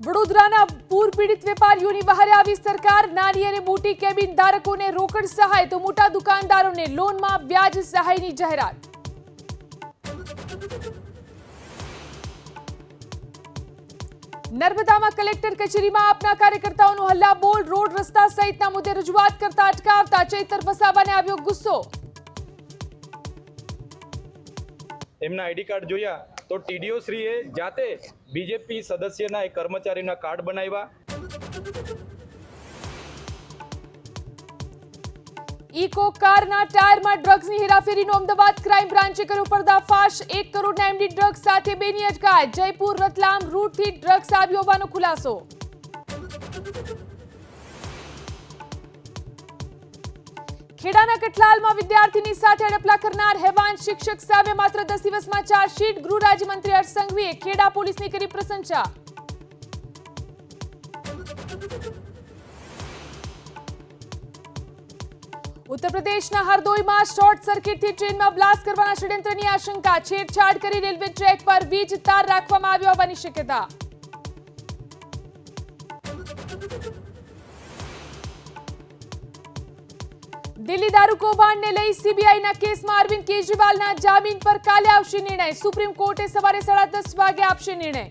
વડોદરાના પૂર પીડિત વેપારીઓની બહાર આવી સરકાર। નાની અને મોટી કેબિન ધારકોને રોકડ સહાય તો મોટા દુકાનદારોને લોનમાં વ્યાજ સહાયની જાહેરાત। નર્મદામાં કલેક્ટર કચેરીમાં આપના કાર્યકર્તાઓનો હલ્લાબોલ। રોડ રસ્તા સહિતના મુદ્દે રજૂઆત કરતા અટકાવતા ચૈતર વસાવાને આવ્યો ગુસ્સો। એમના આઈડી કાર્ડ જોયા તો ટીડીઓ શ્રીએ જાતે બીજેપી સદસ્યના એક કર્મચારીના કાર્ડ બનાવ્યા। ઇકો કારના ટાયરમાં ડ્રગ્સની હેરાફેરીનો અમદાવાદ ક્રાઇમ બ્રાન્ચે કર્યો પર્દાફાશ। 1 કરોડના એમડી ડ્રગ્સ સાથે બેની અટકાયત। જયપુર રતલામ રૂટથી ડ્રગ્સ આવ્યો હોવાનો ખુલાસો। ખેડાના કઠલાલમાં વિદ્યાર્થીની સાથે અડપલા કરનાર હેવાન શિક્ષક સામે માત્ર 10 દિવસમાં ચાર્જશીટ। ગૃહ રાજ્યમંત્રી હર્ષ સંઘવીએ ખેડા પોલીસની કરી પ્રશંસા। ઉત્તર પ્રદેશના હરદોઈમાં શોર્ટ સર્કિટથી ટ્રેનમાં બ્લાસ્ટ કરવાના ષડયંત્રની આશંકા। છેડછાડ કરી રેલવે ટ્રેક પર વીજ તાર રાખવામાં આવ્યો હોવાની શક્યતા। દિલ્હી દારૂ કૌભાંડને લઈ સીબીઆઈના કેસમાં અરવિંદ કેજરીવાલના જામીન પર કાલે આવશે નિર્ણય। સુપ્રીમ કોર્ટે સવારે 10:30 વાગે આપશે નિર્ણય।